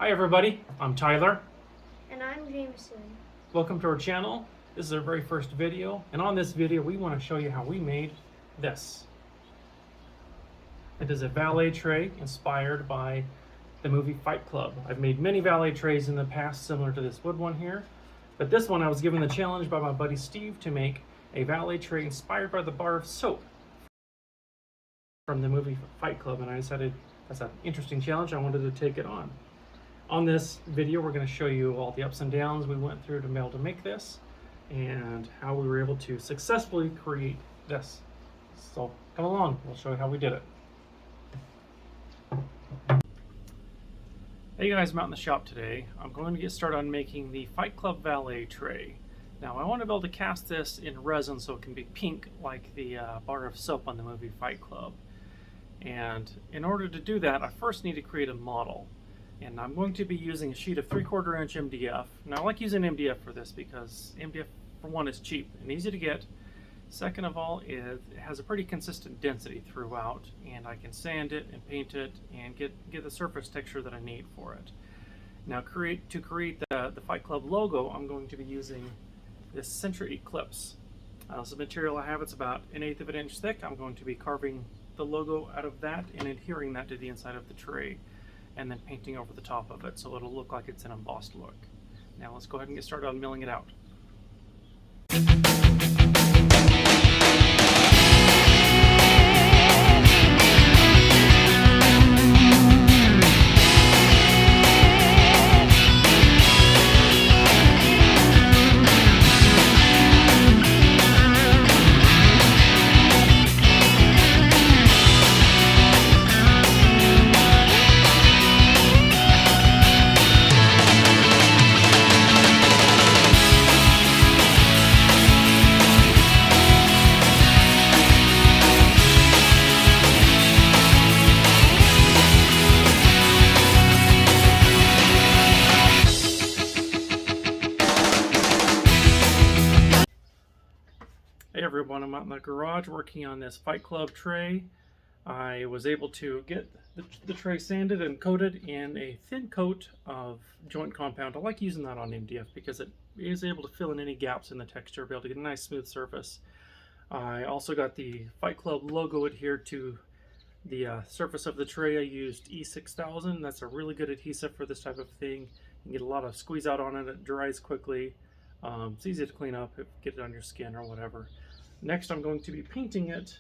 Hi everybody, I'm Tyler. And I'm Jameson. Welcome to our channel. This is our very first video, and on this video we want to show you how we made this. It is a valet tray inspired by the movie Fight Club. I've made many valet trays in the past similar to this wood one here, but this one I was given the challenge by my buddy Steve to make a valet tray inspired by the bar of soap from the movie Fight Club, and I decided that's an interesting challenge. I wanted to take it on. On this video, we're going to show you all the ups and downs we went through to be able to make this and how we were able to successfully create this. So come along, we'll show you how we did it. Hey guys, I'm out in the shop today. I'm going to get started on making the Fight Club valet tray. Now I want to be able to cast this in resin so it can be pink like the bar of soap on the movie Fight Club. And in order to do that, I first need to create a model. And I'm going to be using a sheet of 3/4 inch MDF. Now I like using MDF for this because MDF, for one, is cheap and easy to get. Second of all, it has a pretty consistent density throughout, and I can sand it and paint it and get the surface texture that I need for it. Now to create the Fight Club logo, I'm going to be using this Century Eclipse. This is material I have. It's about 1/8 of an inch thick. I'm going to be carving the logo out of that and adhering that to the inside of the tray, and then painting over the top of it so it'll look like it's an embossed look. Now let's go ahead and get started on milling it out. Hey everyone, I'm out in the garage working on this Fight Club tray. I was able to get the tray sanded and coated in a thin coat of joint compound. I like using that on MDF because it is able to fill in any gaps in the texture, be able to get a nice smooth surface. I also got the Fight Club logo adhered to the surface of the tray. I used E6000. That's a really good adhesive for this type of thing. You can get a lot of squeeze out on it. It dries quickly. It's easy to clean up, get it on your skin or whatever. Next, I'm going to be painting it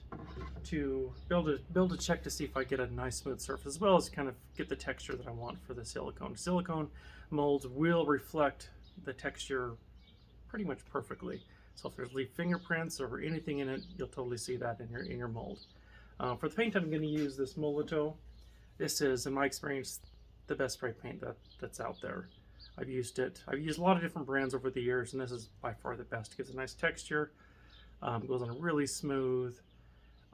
to build a check to see if I get a nice smooth surface, as well as kind of get the texture that I want for the silicone. Silicone molds will reflect the texture pretty much perfectly. So if there's leaf fingerprints or anything in it, you'll totally see that in your mold. For the paint, I'm going to use this Molotow. This is, in my experience, the best spray paint that's out there. I've used a lot of different brands over the years, and this is by far the best. It gives a nice texture, goes on really smooth.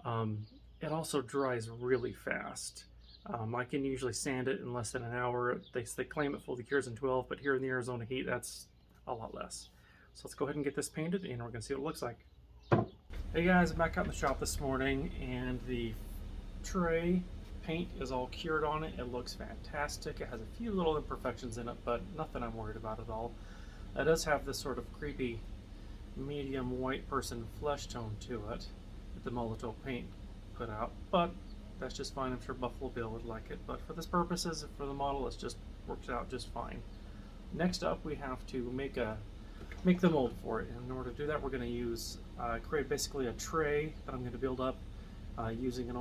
It also dries really fast. I can usually sand it in less than an hour. They claim it fully cures in 12, but here in the Arizona heat, that's a lot less. So let's go ahead and get this painted, and we're going to see what it looks like. Hey guys, I'm back out in the shop this morning, and the tray paint is all cured on it. It looks fantastic. It has a few little imperfections in it, but nothing I'm worried about at all. It does have this sort of creepy medium white person flesh tone to it that the Molotow paint put out, but that's just fine. I'm sure Buffalo Bill would like it, but for this purposes, for the model, it just works out just fine. Next up, we have to make the mold for it. And in order to do that, we're going to use create basically a tray that I'm going to build up using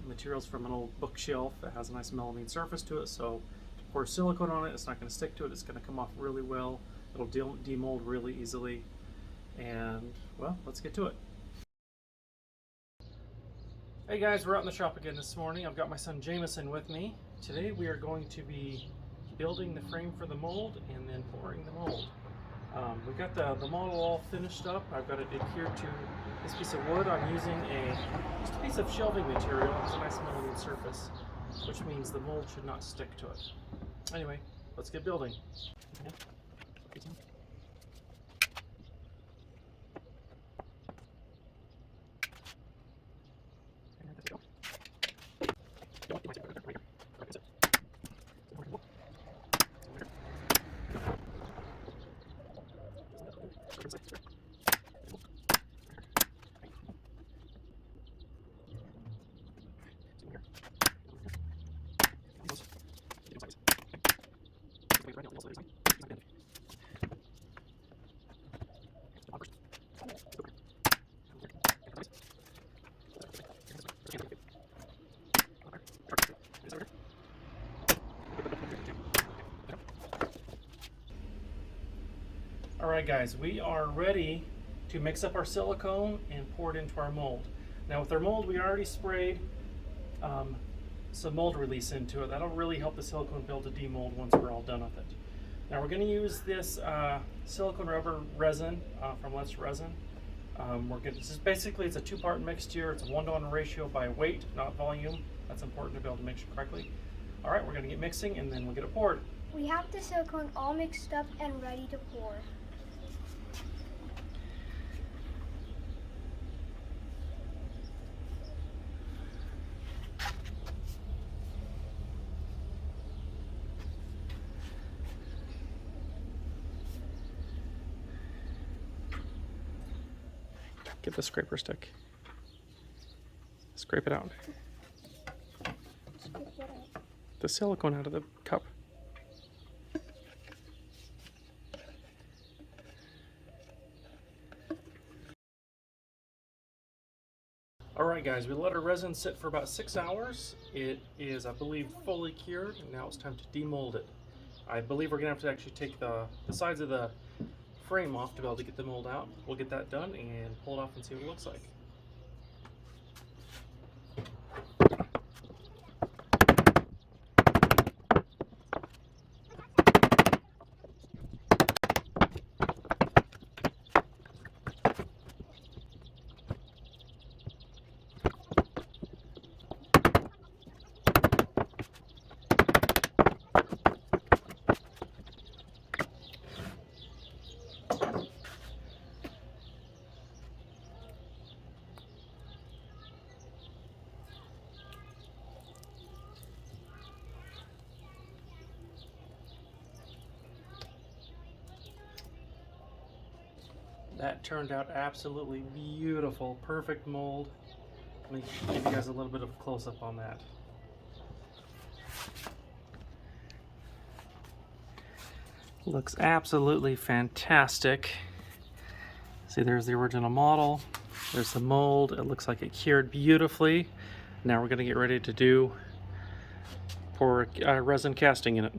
materials from an old bookshelf that has a nice melamine surface to it. So to pour silicone on it, it's not going to stick to it. It's going to come off really well. It'll demold really easily. And well, let's get to it. Hey guys, we're out in the shop again this morning. I've got my son Jameson with me. Today we are going to be building the frame for the mold and then pouring the mold. We got the model all finished up. I've got it adhered to this piece of wood. I'm using just a piece of shelving material. It's a nice melamine surface, which means the mold should not stick to it. Anyway, let's get building. Alright guys, we are ready to mix up our silicone and pour it into our mold. Now with our mold, we already sprayed some mold release into it. That'll really help the silicone build to demold once we're all done with it. Now we're going to use this silicone rubber resin from Let's Resin. This is basically, it's a two-part mixture. It's a 1-to-1 ratio by weight, not volume. That's important to be able to mix it correctly. Alright, we're going to get mixing and then we'll get it poured. We have the silicone all mixed up and ready to pour. Get the scraper stick. Scrape it out. Scrape what out? The silicone out of the cup. Alright guys, we let our resin sit for about 6 hours. It is, I believe, fully cured, and now it's time to demold it. I believe we're going to have to actually take the sides of the frame off to be able to get the mold out. We'll get that done and pull it off and see what it looks like. That turned out absolutely beautiful, perfect mold. Let me give you guys a little bit of a close-up on that. Looks absolutely fantastic. See, there's the original model. There's the mold. It looks like it cured beautifully. Now we're going to get ready to pour resin casting in it.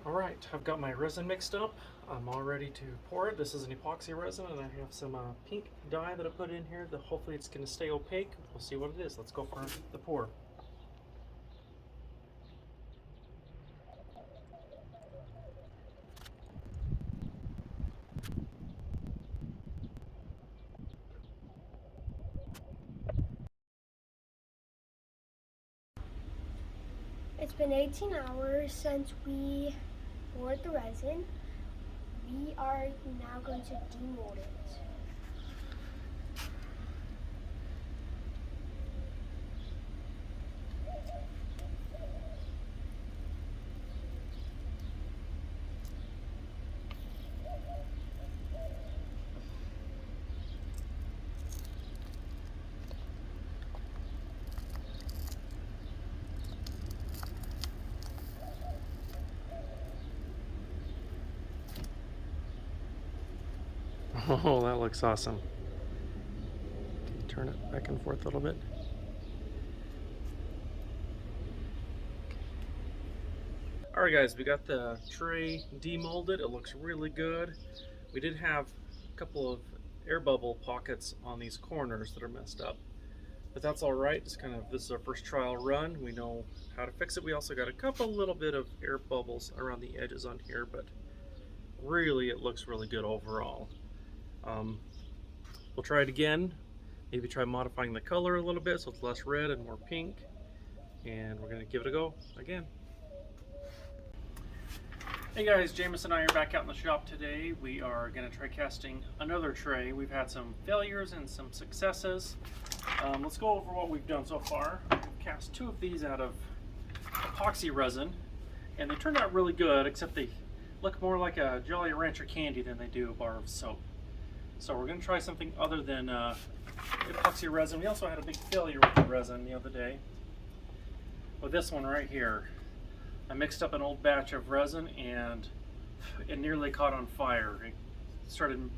Alright, I've got my resin mixed up. I'm all ready to pour it. This is an epoxy resin, and I have some pink dye that I put in here that hopefully it's going to stay opaque. We'll see what it is. Let's go for the pour. It's been 18 hours since we poured the resin. We are now going to demold it. Oh, that looks awesome. Turn it back and forth a little bit. Alright guys, we got the tray demolded. It looks really good. We did have a couple of air bubble pockets on these corners that are messed up. But that's alright. This is our first trial run. We know how to fix it. We also got a couple little bit of air bubbles around the edges on here, but really it looks really good overall. We'll try it again, maybe try modifying the color a little bit so it's less red and more pink, and we're going to give it a go again. Hey guys, Jameis and I are back out in the shop today. We are going to try casting another tray. We've had some failures and some successes. Let's go over what we've done so far. We've cast 2 of these out of epoxy resin, and they turned out really good, except they look more like a Jolly Rancher candy than they do a bar of soap. So we're going to try something other than epoxy resin. We also had a big failure with the resin the other day. With this one right here, I mixed up an old batch of resin and it nearly caught on fire. It started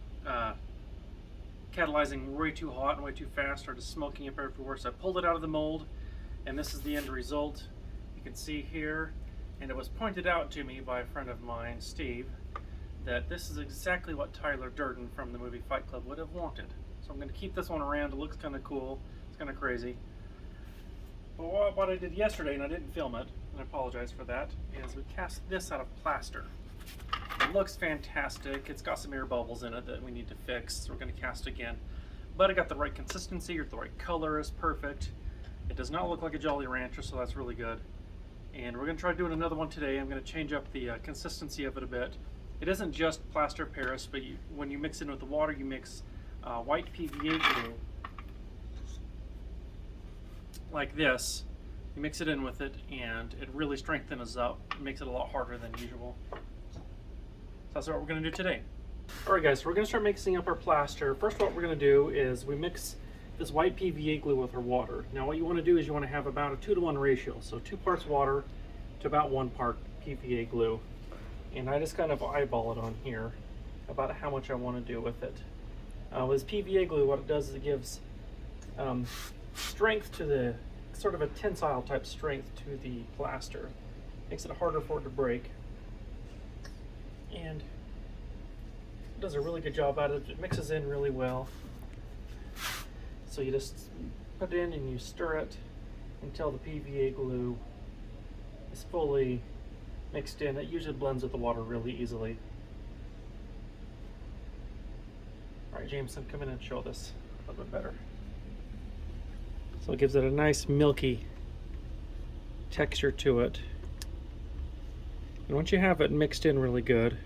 catalyzing way too hot and way too fast, started smoking up everywhere. So I pulled it out of the mold, and this is the end result. You can see here, and it was pointed out to me by a friend of mine, Steve, that this is exactly what Tyler Durden from the movie Fight Club would have wanted. So I'm going to keep this one around. It looks kind of cool. It's kind of crazy. But what I did yesterday, and I didn't film it, and I apologize for that, is we cast this out of plaster. It looks fantastic. It's got some air bubbles in it that we need to fix, so we're going to cast again. But it got the right consistency, or the right color is perfect. It does not look like a Jolly Rancher, so that's really good. And we're going to try doing another one today. I'm going to change up the consistency of it a bit. It isn't just plaster of Paris, but when you mix it with the water, you mix white PVA glue like this. You mix it in with it, and it really strengthens up. It makes it a lot harder than usual. So that's what we're going to do today. Alright guys, so we're going to start mixing up our plaster. First what we're going to do is we mix this white PVA glue with our water. Now what you want to do is you want to have about a 2-to-1 ratio. So 2 parts water to about 1 part PVA glue. And I just kind of eyeball it on here about how much I want to do with it. With PVA glue, what it does is it gives strength to the, sort of a tensile type strength to the plaster. Makes it harder for it to break. And it does a really good job at it. It mixes in really well. So you just put it in and you stir it until the PVA glue is fully mixed in. It usually blends with the water really easily. Alright, Jameson, come in and show this a little bit better. So it gives it a nice milky texture to it. And once you have it mixed in really good,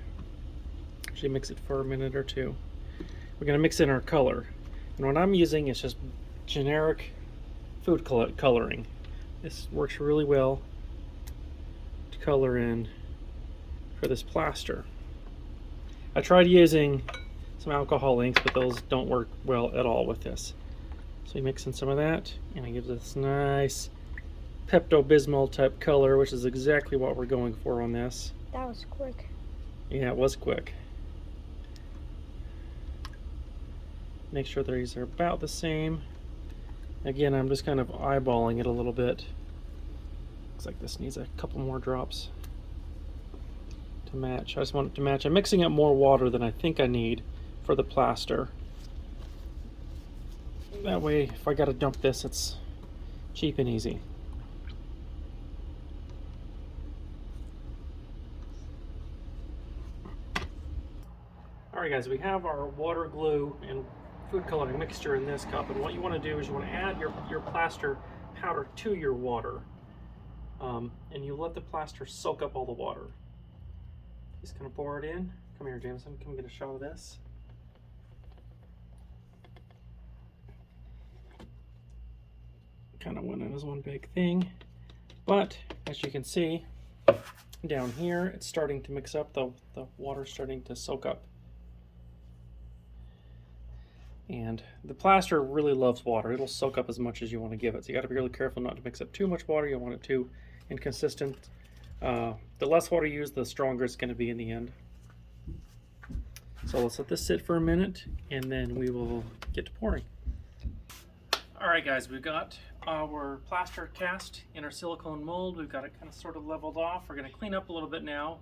actually mix it for a minute or two, we're going to mix in our color. And what I'm using is just generic food coloring. This works really well to color in for this plaster. I tried using some alcohol inks, but those don't work well at all with this. So you mix in some of that, and it gives this nice Pepto-Bismol type color, which is exactly what we're going for on this. That was quick. Yeah, it was quick. Make sure these are about the same. Again, I'm just kind of eyeballing it a little bit. Looks like this needs a couple more drops to match. I just want it to match. I'm mixing up more water than I think I need for the plaster. That way, if I gotta dump this, it's cheap and easy. Alright guys, we have our water, glue, and food coloring mixture in this cup, and what you want to do is you want to add your plaster powder to your water, and you let the plaster soak up all the water. Just kind of pour it in. Come here, Jameson, come get a shot of this. Kind of went in as one big thing, but as you can see down here, it's starting to mix up. The water's starting to soak up. And the plaster really loves water. It'll soak up as much as you want to give it. So you got to be really careful not to mix up too much water. You want it too inconsistent. The less water you use, the stronger it's going to be in the end. So let's let this sit for a minute, and then we will get to pouring. Alright guys, we've got our plaster cast in our silicone mold. We've got it kind of sort of leveled off. We're going to clean up a little bit now,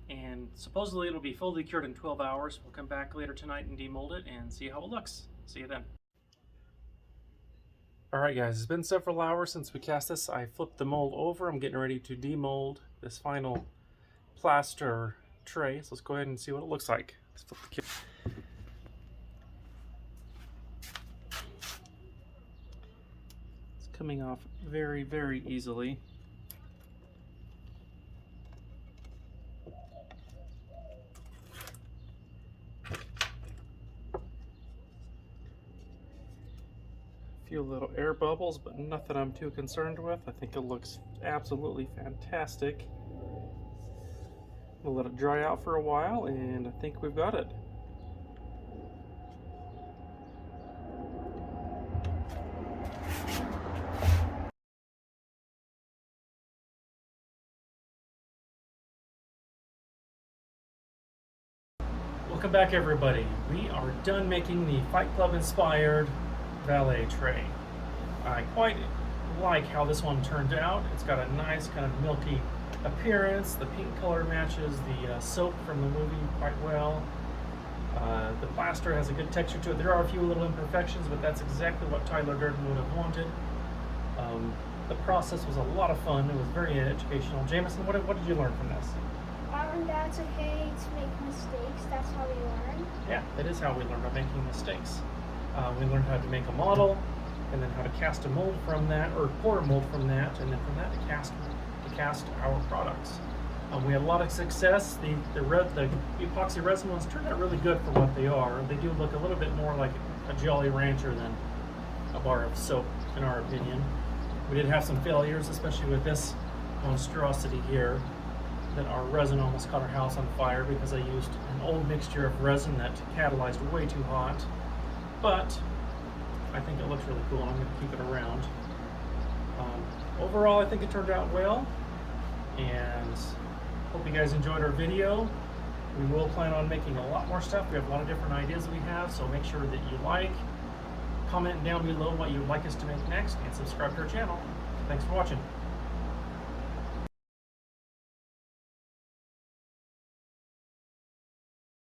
and supposedly it'll be fully cured in 12 hours. We'll come back later tonight and demold it and see how it looks. See you then. Alright guys, it's been several hours since we cast this. I flipped the mold over. I'm getting ready to demold this final plaster tray. So let's go ahead and see what it looks like. Let's flip the coming off very, very easily. A few little air bubbles, but nothing I'm too concerned with. I think it looks absolutely fantastic. We'll let it dry out for a while, and I think we've got it. Welcome back, everybody. We are done making the Fight Club inspired valet tray. I quite like how this one turned out. It's got a nice kind of milky appearance. The pink color matches the soap from the movie quite well. The plaster has a good texture to it. There are a few little imperfections, but that's exactly what Tyler Durden would have wanted. The process was a lot of fun. It was very educational. Jameson, what did you learn from this? I learned that it's okay to make mistakes. That's how we learn. Yeah, that is how we learn, by making mistakes. We learned how to make a model, and then how to cast a mold from that, or pour a mold from that, and then from that to cast our products. We had a lot of success. The epoxy resin ones turned out really good for what they are. They do look a little bit more like a Jolly Rancher than a bar of soap, in our opinion. We did have some failures, especially with this monstrosity here, that our resin almost caught our house on fire because I used an old mixture of resin that catalyzed way too hot. But I think it looks really cool, and I'm going to keep it around. Overall, I think it turned out well, and hope you guys enjoyed our video. We will plan on making a lot more stuff. We have a lot of different ideas that we have, so make sure that you comment down below what you'd like us to make next, and subscribe to our channel. Thanks for watching.